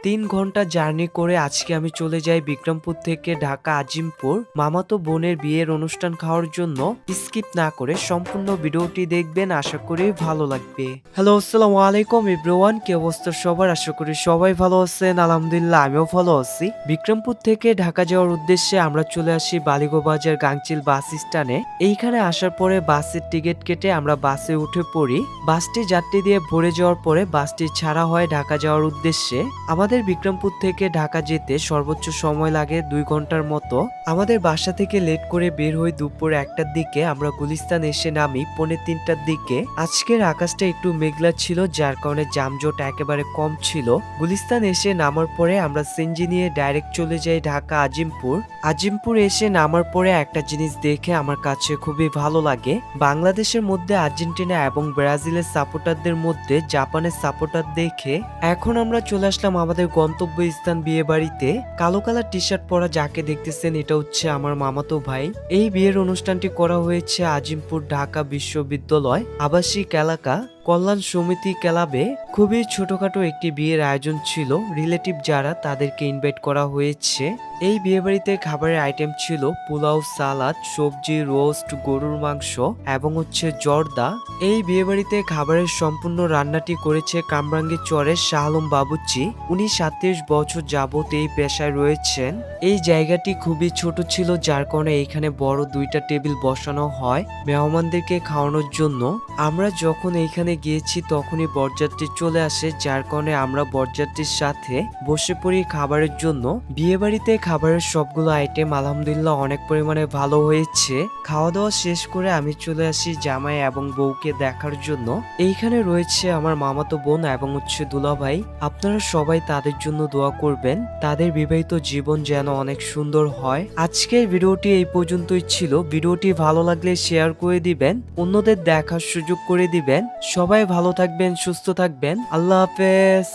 3 ঘন্টা জার্নি করে আজকে আমি চলে যাই বিক্রমপুর থেকে ঢাকা আজিমপুর মামাতো বোনের বিয়ের অনুষ্ঠান খাওয়ার জন্য। স্কিপ না করে সম্পূর্ণ ভিডিওটি দেখবেন, আশা করি ভালো লাগবে। হ্যালো, আসসালামু আলাইকুম এভরিওয়ান, কি অবস্থা সবার? আশা করি সবাই ভালো আছেন। আলহামদুলিল্লাহ আমিও ভালো আছি। বিক্রমপুর থেকে ঢাকা যাওয়ার উদ্দেশ্যে আমরা চলে আসি বালিগো বাজার গাংচিল বাস স্ট্যান্ডে। এইখানে আসার পরে বাসের টিকিট কেটে আমরা বাসে উঠে পড়ি। বাসটি যাত্রী দিয়ে ভরে যাওয়ার পরে বাসটি ছাড়া হয় ঢাকা যাওয়ার উদ্দেশ্যে। আমাদের বিক্রমপুর থেকে ঢাকা যেতে সর্বোচ্চ সময় লাগে 2 ঘন্টার মতো। আমাদের বাসা থেকে লেট করে বের হই দুপুর 1টার দিকে। আমরা গুলিস্তান এসে নামি 2:45টার দিকে। আজকের আকাশটা একটু মেঘলা ছিল, যার কারণে যানজট একেবারে কম ছিল। গুলিস্তান এসে নামার পরে আমরা সিএনজি নিয়ে ডাইরেক্ট চলে যাই ঢাকা আজিমপুর। আজিমপুর এসে নামার পরে একটা জিনিস দেখে আমার কাছে খুবই ভালো লাগে। বাংলাদেশের মধ্যে আর্জেন্টিনা এবং ব্রাজিলের সাপোর্টারদের মধ্যে জাপানের সাপোর্টার দেখে এখন আমরা চলে আসলাম আমাদের গন্তব্য স্থান বিয়ে বাড়িতে। কালো কালার টি শার্ট পরা যাকে দেখতেছেন এটা হচ্ছে আমার মামাতো ভাই। এই বিয়ের অনুষ্ঠানটি করা হয়েছে আজিমপুর ঢাকা বিশ্ববিদ্যালয় আবাসিক এলাকা কল্যাণ সমিতি ক্লাবে। খুবই ছোটখাটো একটি বিয়ের আয়োজন ছিল। রিলেটিভ যারা তাদেরকে ইনভাইট করা হয়েছে। এই বিয়ে বাড়িতে খাবারের আইটেম ছিল পোলাও, সালাদ, সবজি, রোস্ট, গরুর মাংস এবং হচ্ছে জর্দা। এই বিয়ে বাড়িতে খাবারের সম্পূর্ণ রান্নাটি করেছে কামরাঙ্গী চরের শাহ আলম বাবুর্চি। উনি 37 বছর যাবত এই পেশায় রয়েছেন। এই জায়গাটি খুবই ছোট ছিল, যার কারণে এখানে বড় 2টা টেবিল বসানো হয় মেহমানদেরকে খাওয়ানোর জন্য। আমরা যখন এইখানে গিয়েছি তখনই বরযাত্রী চলে আসে, যার কারণে আমরা বরযাত্রীর সাথে বসে পড়ি খাবারের জন্য। বিয়ে বাড়িতে খাবারের সবগুলো আইটেম আলহামদুলিল্লাহ অনেক পরিমাণে ভালো হয়েছে। খাওয়া দাওয়া শেষ করে আমি চলে আসি জামাই এবং বউকে দেখার জন্য। এইখানে রয়েছে আমার মামাতো বোন এবং হচ্ছে দুলাভাই। আপনারা সবাই তাদের জন্য দোয়া করবেন, তাদের বিবাহিত জীবন যেন অনেক সুন্দর হয়। আজকের ভিডিওটি এই পর্যন্তই ছিল। ভিডিওটি ভালো লাগলে শেয়ার করে দিবেন, অন্যদের দেখার সুযোগ করে দিবেন। সবাই ভালো থাকবেন, সুস্থ থাকবেন। আল্লাহ হাফেজ।